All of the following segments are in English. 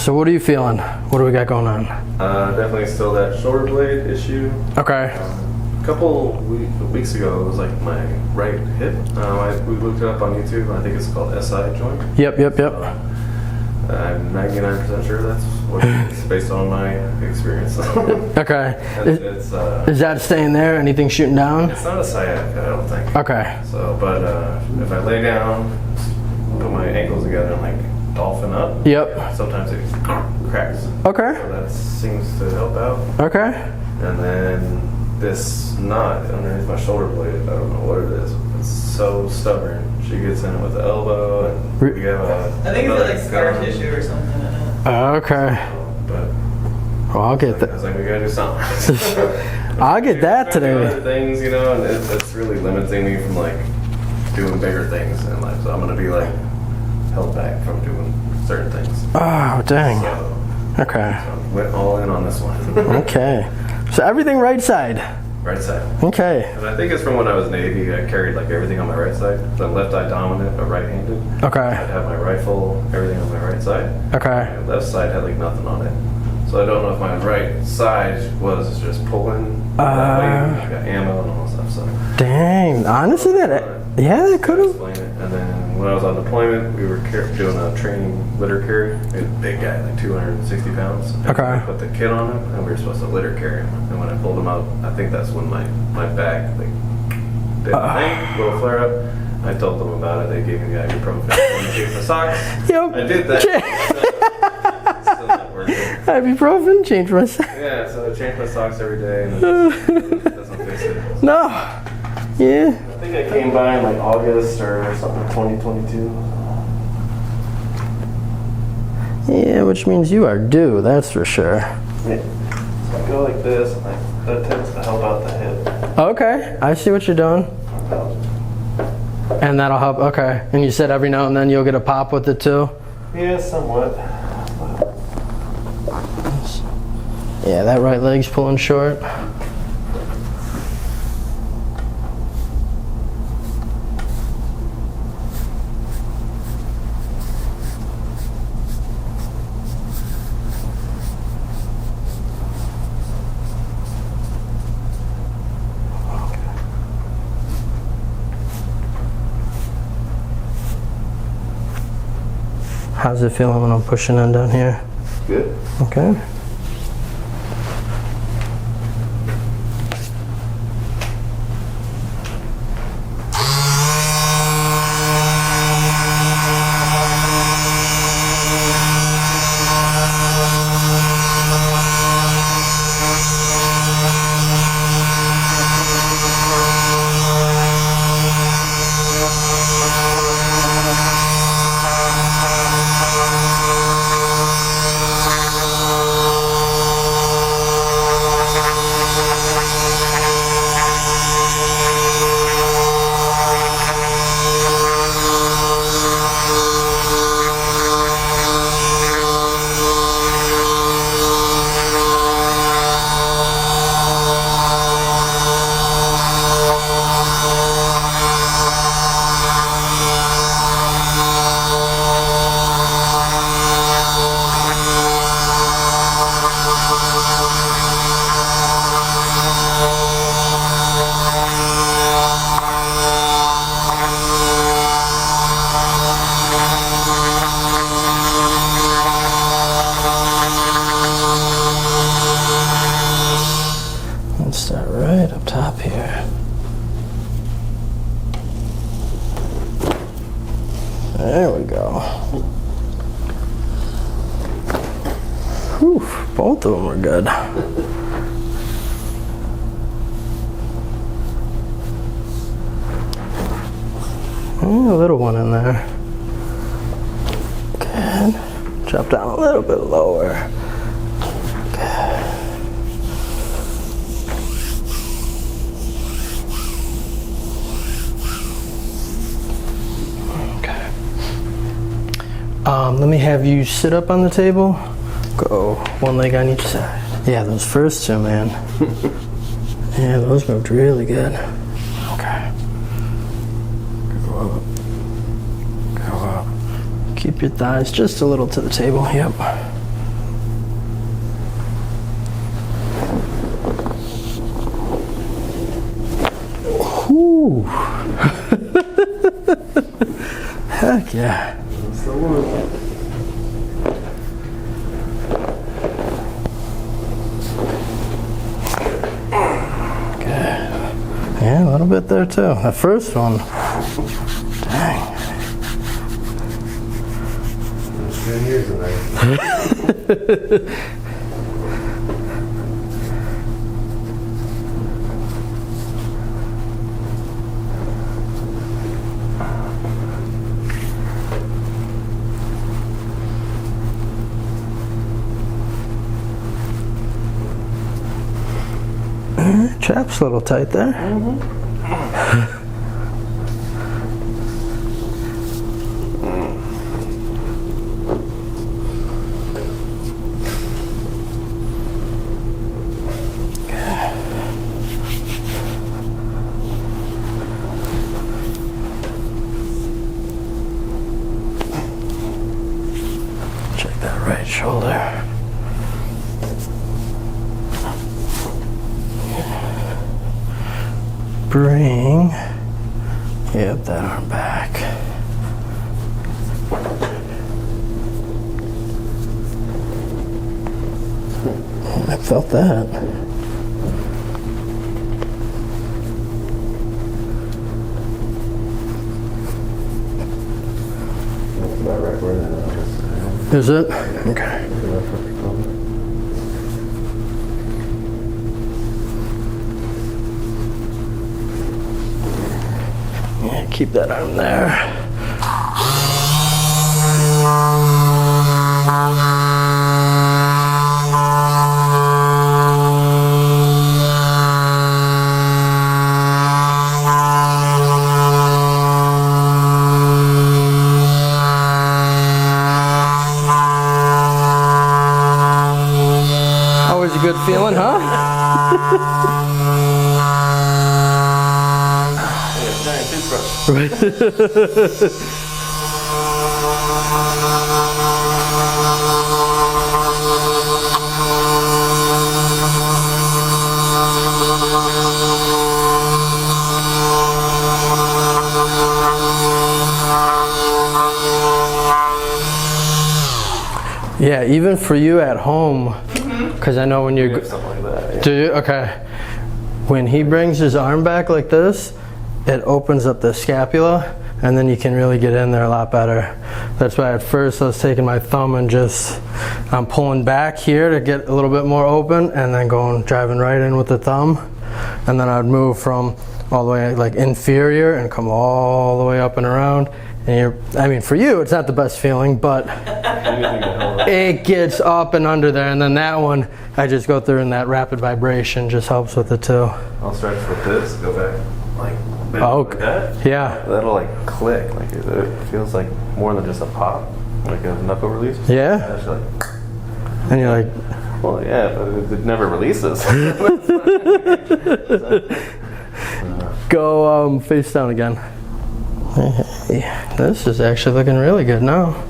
So what are you feeling? What do we got going on? Definitely still that shoulder blade issue. Okay. A couple weeks ago, it was like my right hip. We looked it up on YouTube. I think it's called SI joint. Yep. I'm 99% sure that's what it is based on my experience. Okay. It's Is that staying there? Anything shooting down? It's not a sciatica, I don't think. Okay. So, but if I lay down, put my ankles together and like dolphin up. Yep. Sometimes it cracks. Okay. So that seems to help out. Okay. And then this knot underneath my shoulder blade, I don't know what it is. It's so stubborn. She gets in it with the elbow, and we have I think it's like scar tissue or something in it. Okay. But Well, I'll get I that. was like, we gotta do something. I'll get that today. Other things, you know, and it's really limiting me from like doing bigger things in life. So I'm gonna be like held back from doing certain things. Oh, dang. So, Okay. so I went all in on this one. Okay. So everything right side. Right side. Okay. And I think it's from when I was Navy. I carried like everything on my right side. So I'm left eye dominant, but right-handed. I'd Okay. have my rifle, everything on my right side. Okay. My left side had like nothing on it. So I don't know if my right side was just pulling that way. I got ammo and all that stuff. So Dang. Honestly, that could have. explain it. And then when I was on deployment, we were doing a training litter carry. We had a big guy, like 260 pounds. And Okay. I put the kit on him, and we were supposed to litter carry him. And when I pulled him out, I think that's when my back like did a thing, little flare up. I told them about it. They gave me the ibuprofen. I changed my socks. Yep. I did that. Still not working. Ibuprofen, change my side. Yeah, so I change my socks every day, and it doesn't fix it. No. Yeah. I think I came by in like August or something, 2022. Yeah, which means you are due, that's for sure. Yeah. So I go like this, and that tends to help out the hip. Okay, I see what you're doing. And that'll help, okay. And you said every now and then you'll get a pop with it too? Yeah, somewhat. Yeah, that right leg's pulling short. How's it feeling when I'm pushing in down here? Good. Okay. Let's start right up top here. There we go. Whew, both of them are good. A little one in there. Good. Drop down a little bit lower. Let me have you sit up on the table. Go one leg on each side. Yeah, those first two, man. Yeah, those moved really good. Okay. Go up. Go up. Keep your thighs just a little to the table. Yep. Whew. Heck yeah. That's the one. Yeah, a little bit there too. The first one, dang. 10 years in there. Trap's a little tight there. Check that right shoulder. Bring, yep, that arm back. I felt that. That's about right where that is. Is it? Okay. Yeah, keep that arm there. Always a good feeling, huh? Right. Yeah, even for you at home, because I know when We you're. have something like that. Yeah. Do you? Okay. When he brings his arm back like this, it opens up the scapula, and then you can really get in there a lot better. That's why at first I was taking my thumb and just I'm pulling back here to get a little bit more open, and then driving right in with the thumb, and then I'd move from all the way like inferior and come all the way up and around. And I mean, for you, it's not the best feeling, but it gets up and under there. And then that one, I just go through, and that rapid vibration just helps with it too. I'll stretch with this, go back, like, Oh, like that. yeah. That'll like click, like it feels like more than just a pop, like a knuckle release. Yeah. That's like, And you're like, well, yeah, but it never releases. go face down again. Hey, this is actually looking really good now.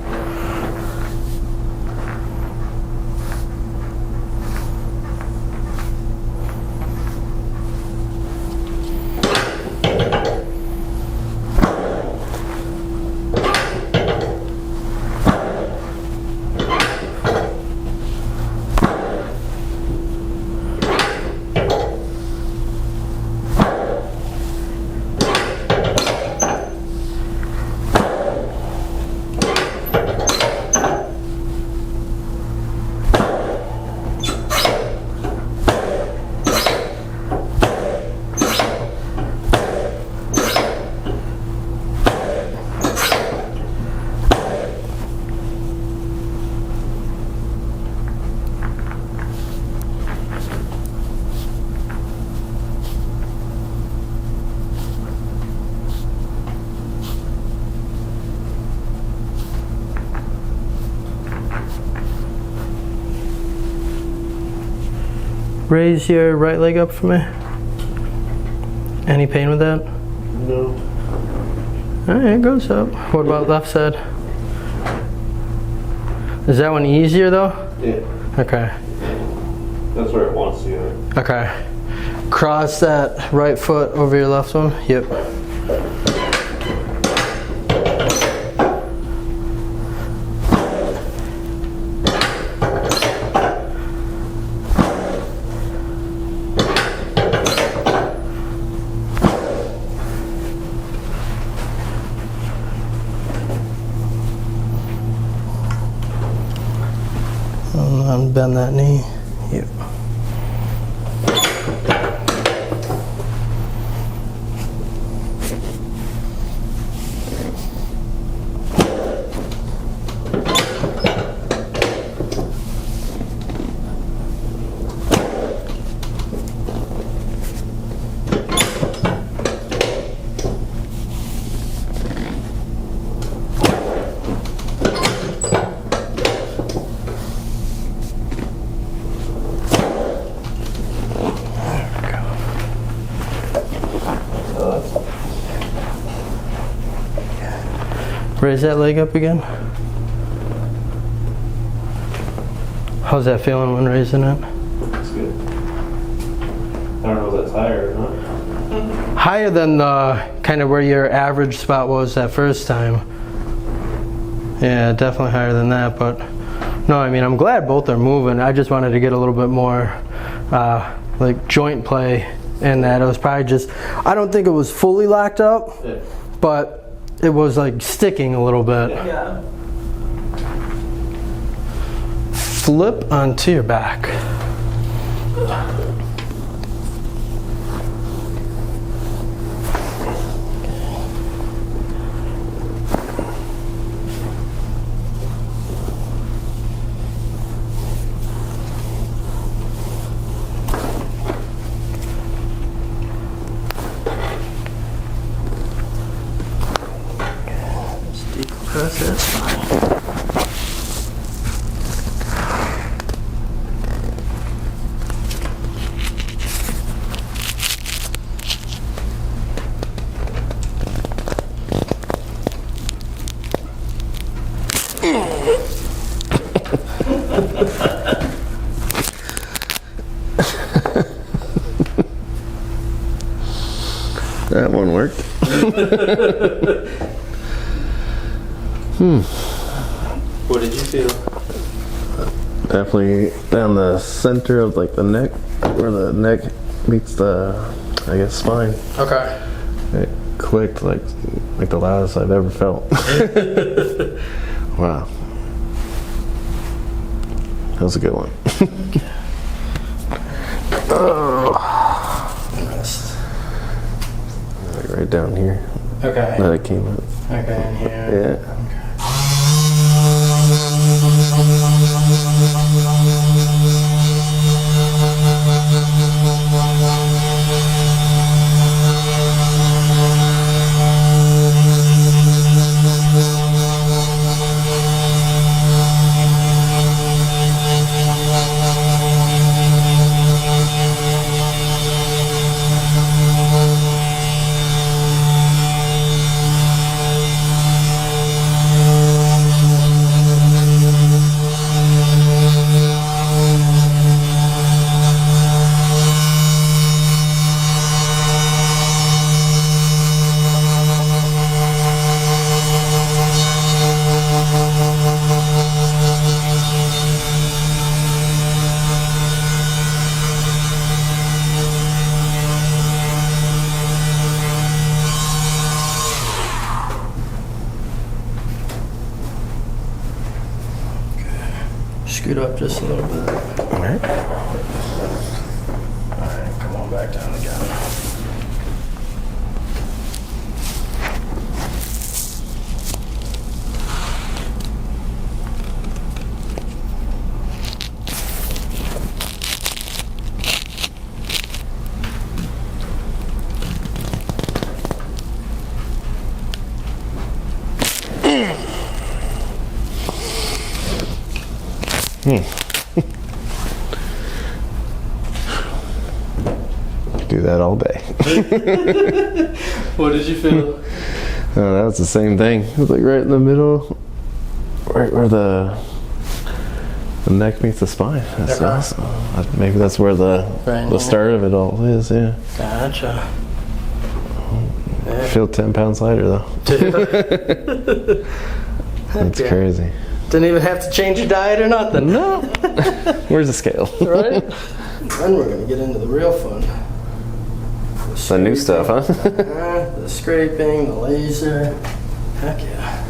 Raise your right leg up for me. Any pain with that? No. All right, it goes up. What about left side? Is that one easier though? Yeah. Okay. That's where it wants to. Okay. cross that right foot over your left one. Yep. Bend that knee. Yep. Raise that leg up again. How's that feeling when raising it? That's good. I don't know if that's higher or not. Higher than kind of where your average spot was that first time. Yeah, definitely higher than that, but no, I mean, I'm glad both are moving. I just wanted to get a little bit more like joint play in that. It was probably just, I don't think it was fully locked up, but it was like sticking a little bit. Yeah. Flip onto your back. Decompress that spine. That one worked. What did you feel? Definitely down the center of like the neck, where the neck meets the, I guess, spine. Okay. It clicked like the loudest I've ever felt. Wow. That was a good one. Rest. Like right down here. Okay. That it came up. Okay, and here. Yeah. Scoot up just a little bit. All right. Alright, come on back down again. Do that all day. What did you feel? That was the same thing. It was like right in the middle, right where the The neck meets the spine. That's awesome. Maybe that's where the start of it all is. Yeah. Gotcha. I feel 10 pounds lighter though. That's crazy. Didn't even have to change your diet or nothing. No. Where's the scale? Right? Then we're gonna get into the real fun. The new stuff, huh? The scraping, the laser. Heck yeah.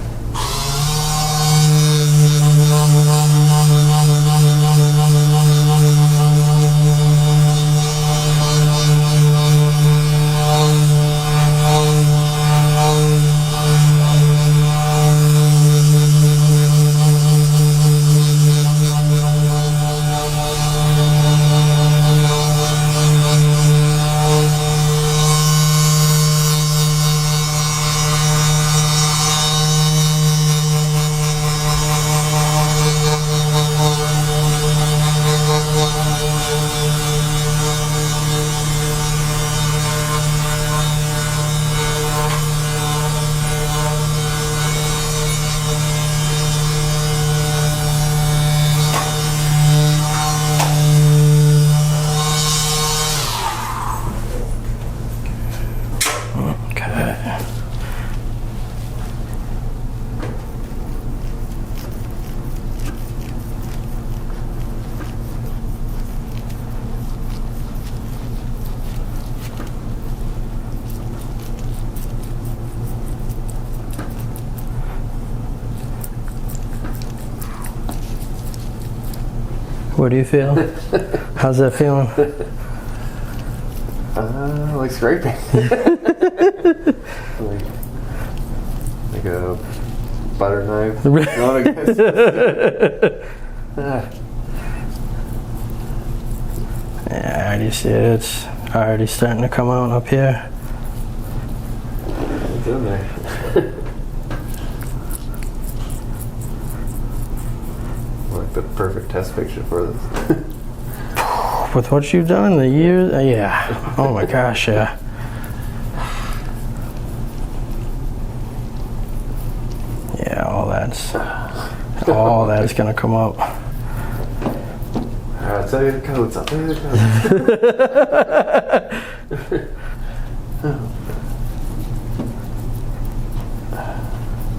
What do you feel? How's that feeling? Like scraping. like a butter knife. No, I guess. Yeah, I already see it. It's already starting to come out up here. It's in there. Like the perfect test picture for this. With what you've done in the years, yeah. Oh my gosh, yeah. Yeah, all that's gonna come up. I'll tell you the codes.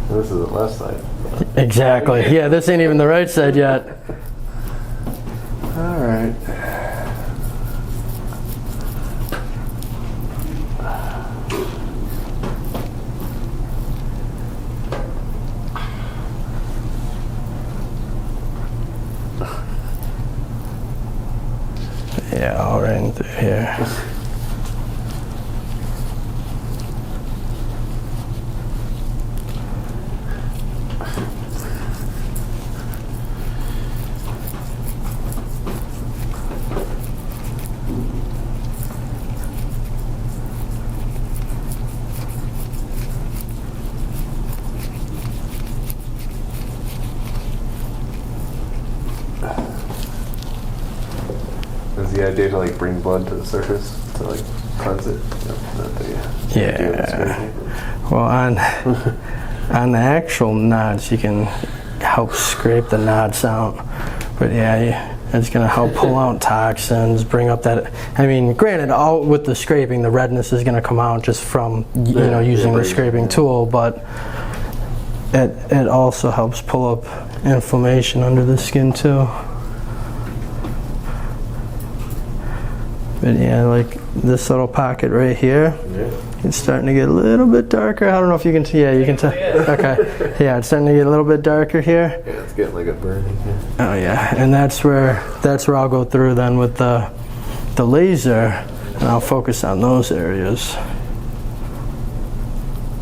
This is the left side. Exactly. Yeah, this ain't even the right side yet. All right. Yeah, all right in through here. Is the idea to like bring blood to the surface to like cleanse it? Yeah. Well, on the actual knots, you can help scrape the knots out. But yeah, it's gonna help pull out toxins, bring up that. I mean, granted, all with the scraping, the redness is gonna come out just from using the scraping tool, but it also helps pull up inflammation under the skin too. But yeah, like this little pocket right here, it's starting to get a little bit darker. I don't know if you can see. Yeah, you can tell. Okay. Yeah, it's starting to get a little bit darker here. Yeah, it's getting like a burning. Oh yeah, and that's where I'll go through then with the laser, and I'll focus on those areas.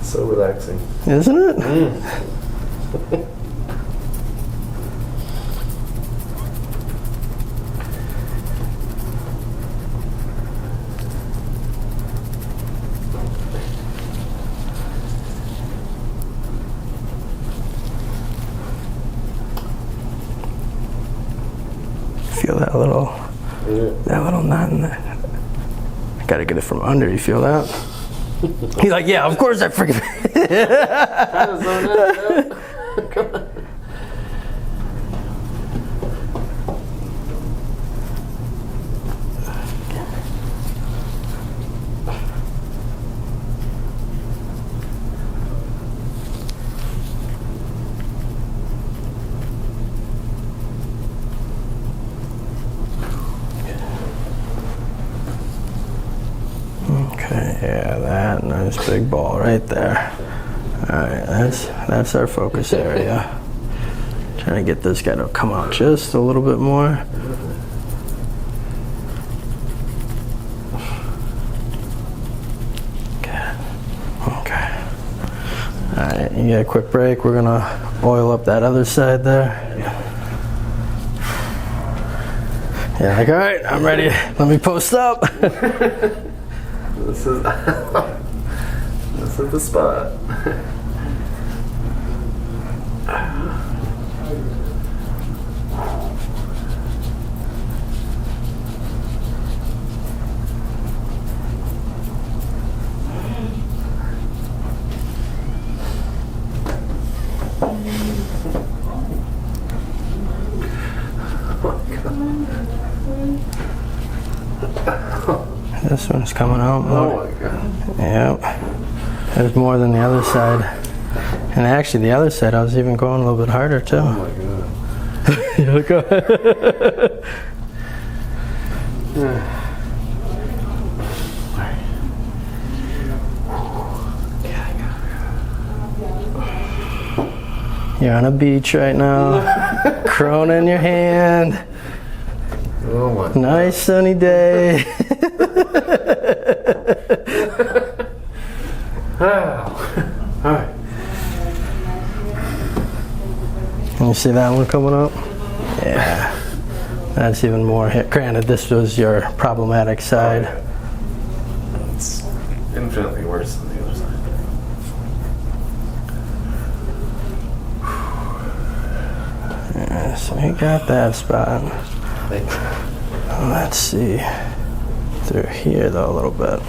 So relaxing, isn't it? Feel that little knot in there. I gotta get it from under. You feel that? He's like, yeah, of course I freaking. big ball right there. All right, that's our focus area. Trying to get this guy to come out just a little bit more. Good. Okay. All right, you get a quick break. We're gonna oil up that other side there. Yeah, like, all right, I'm ready. Let me post up. This is the spot. This one's coming out more. Oh my god. Yep. There's more than the other side. And actually, the other side, I was even going a little bit harder too. Oh my god. You go ahead. You're on a beach right now. Corona in your hand. Oh my. Nice sunny day. Alright. Can you see that one coming up? Yeah. That's even more hit. Granted, this was your problematic side. It's infinitely worse than the other side. Yeah, so you got that spot. Thank you. Let's see. Through here though a little bit.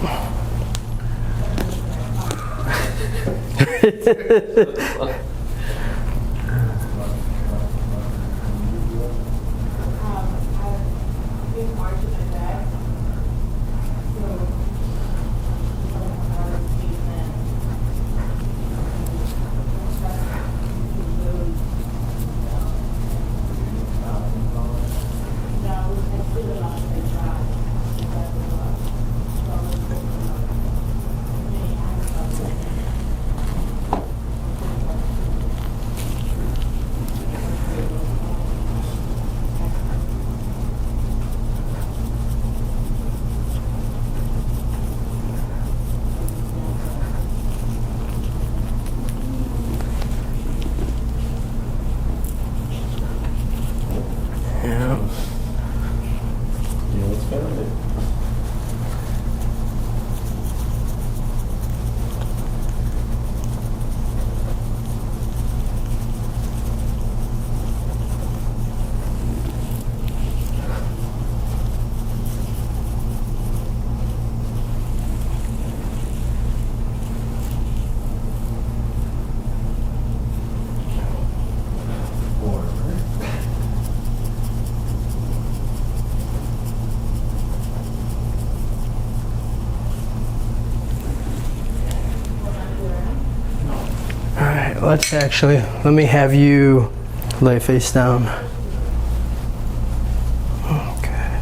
Let's actually, let me have you lay face down. Okay.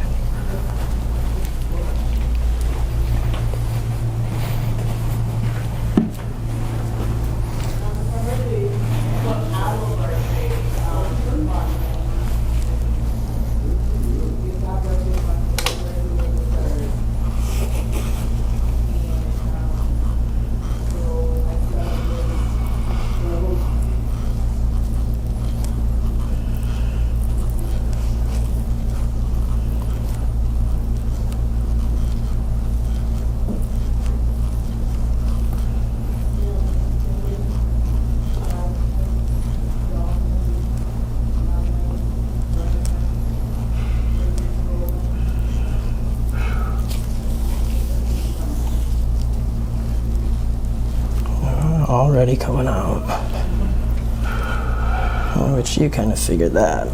Already coming out. Which you kind of figured that.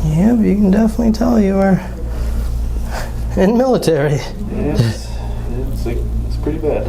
Yeah, but you can definitely tell you are in military. Yeah, it's pretty bad.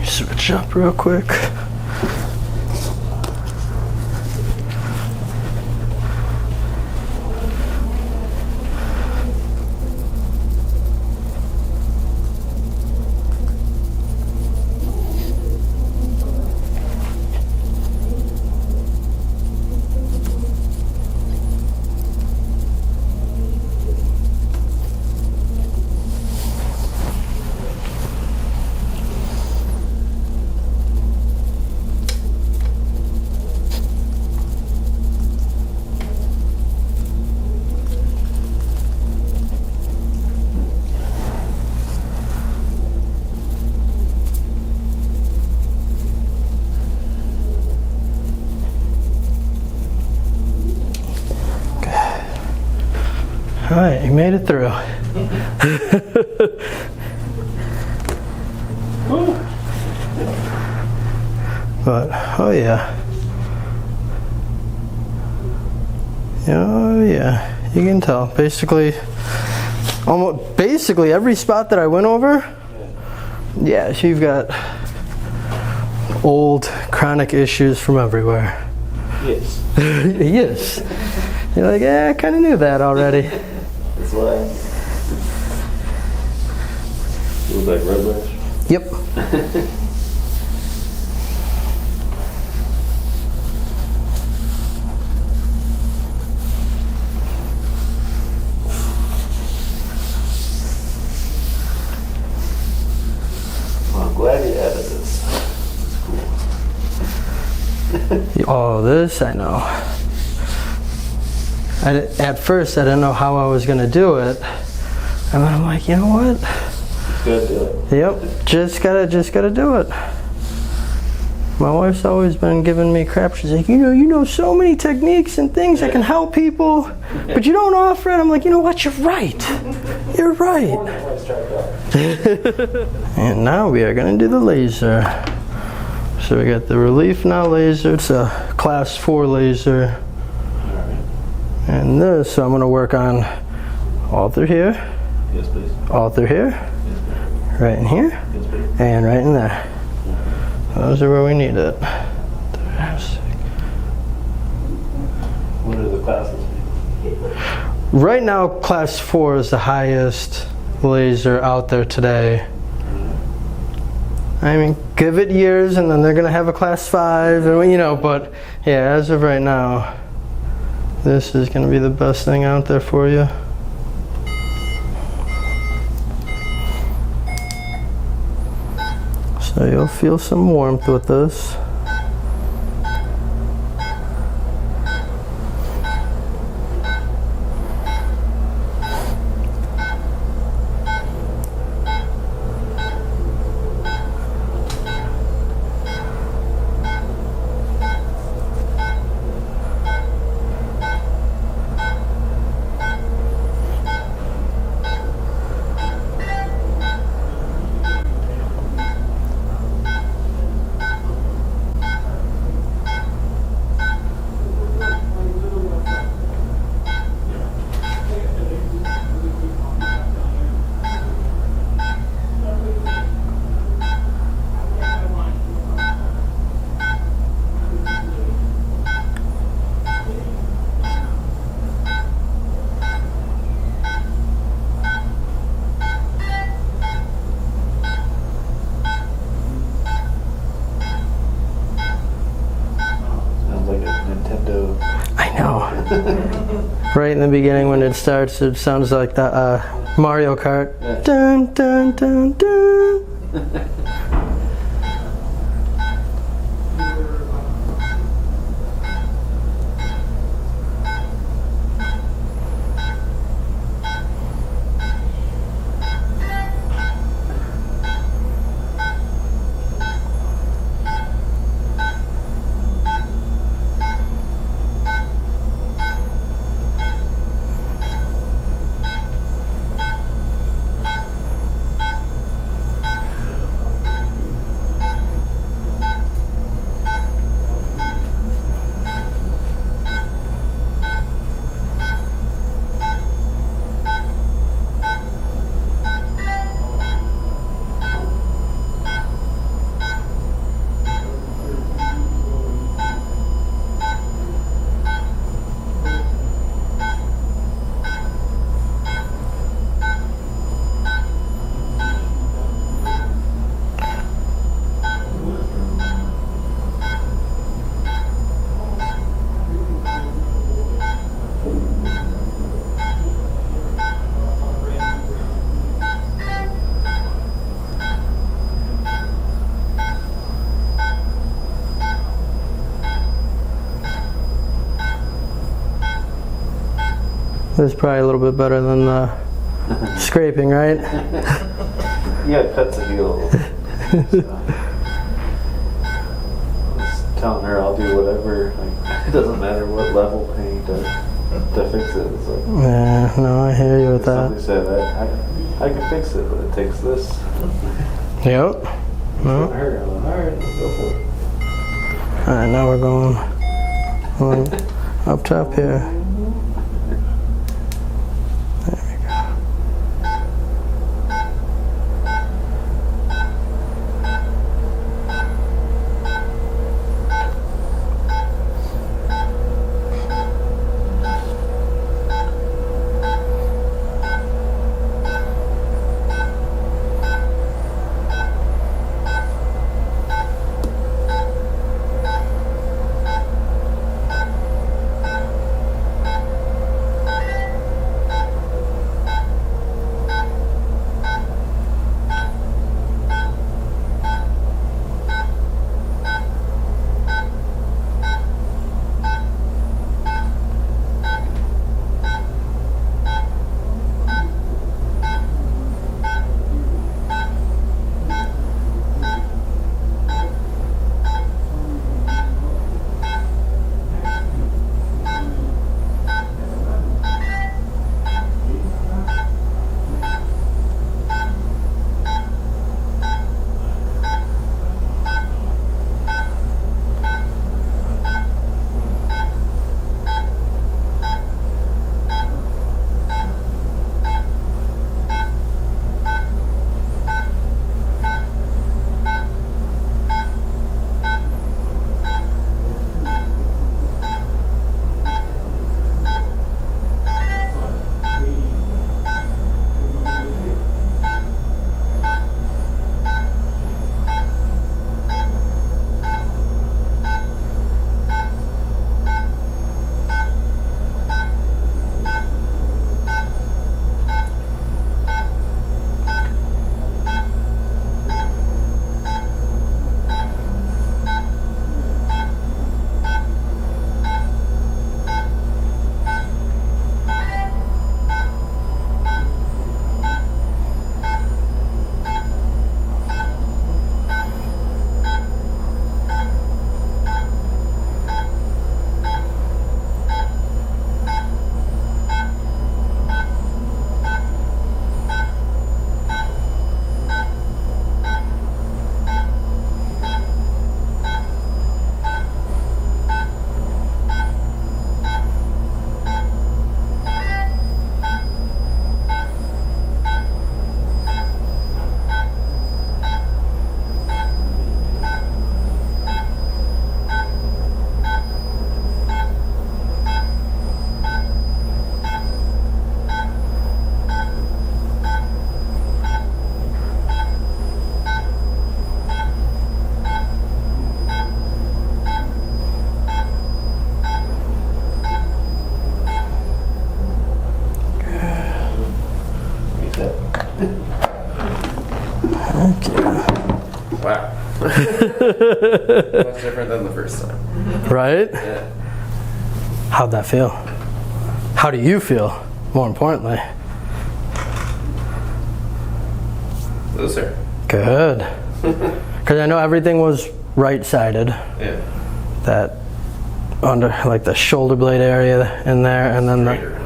Switch up real quick. All right, you made it through. But, oh yeah. Oh yeah, you can tell. Basically every spot that I went over, yeah, so you've got old chronic issues from everywhere. Yes. Yes. You're like, yeah, I kind of knew that already. That's why. Feels like red rash. Yep. Well, I'm glad you added this. This is cool. Oh, this I know. At first, I didn't know how I was going to do it. And then I'm like, you know what? Gotta do it. Yep, just gotta do it. My wife's always been giving me crap. She's like, you know so many techniques and things that can help people, but you don't offer it. I'm like, you know what? You're right. You're right. And now we are gonna do the laser. So we got the Relief Now laser. It's a class 4 laser. And this, so I'm going to work on all through here. Yes, please. All through here. Yes, please. Right in here. Yes, please. And right in there. Those are where we need it. What are the classes? Right now, class 4 is the highest laser out there today. I mean, give it years and then they're gonna have a class 5 and you know, but yeah, as of right now, this is gonna be the best thing out there for you. So you'll feel some warmth with this. Right in the beginning when it starts, it sounds like the Mario Kart. Yeah. Dun, dun, dun, dun. This is probably a little bit better than the scraping, right? Yeah, it cuts the heel. So. I was telling her I'll do whatever. Like, it doesn't matter what level paint to fix it. It's like, yeah, no, I hear you with that. Somebody said I can fix it, but it takes this. Yep. No. Her, I'm like, all right, let's go for it. All right, now we're going up top here. Much different than the first time. Right? Yeah. How'd that feel? How do you feel, more importantly? Looser. Good. Because I know everything was right-sided. Yeah. That under, like the shoulder blade area in there, and then the... Straighter.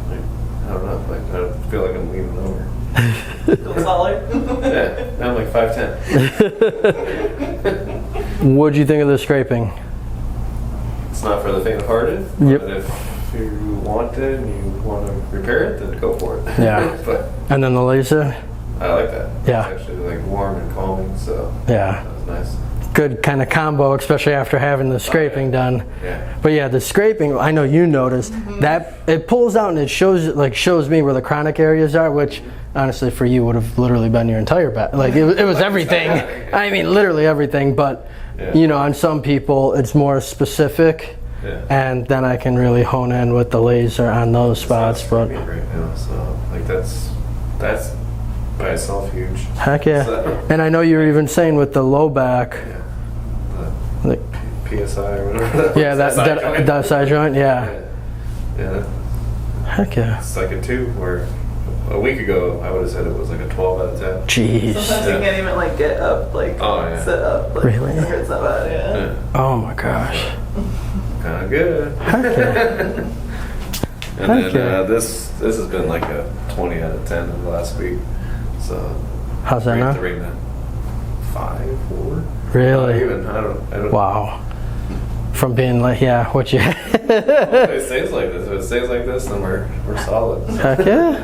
Like, I don't know. Like I feel like I'm leaning over. Feel taller. Yeah. I'm like 5'10". What'd you think of the scraping? It's not for the faint-hearted. Yep. But if you want it and you want to repair it, then go for it. Yeah. But And then the laser? I like that. Yeah. It's actually like warm and calming, so Yeah. that was nice. Good kind of combo, especially after having the scraping done. Yeah. But yeah, the scraping, I know you noticed that it pulls out and it shows me where the chronic areas are, which honestly for you would have literally been your entire back. Like it was everything. I mean, literally everything. But Yeah. you know, on some people it's more specific, Yeah. and then I can really hone in with the laser on those spots. But Right now, so like that's by itself huge. heck yeah. So, And I know you were even saying with the low back, yeah. like, The PSI or whatever. yeah, that side joint, yeah. Yeah. Heck yeah. It's like a 2 where a week ago I would have said it was like a 12 out of 10. Jeez. Sometimes you can't even like get up, like Oh, yeah. sit up. Like, Really? It hurts that bad, yeah. Yeah. Oh my gosh. Kind of good. Heck yeah. And then Okay. this has been like a 20 out of 10 in the last week. So How's that now? Right now, 5, 4. Really? Not even. I don't. Wow. From being like, yeah, what you If it stays like this, then we're solid. heck yeah.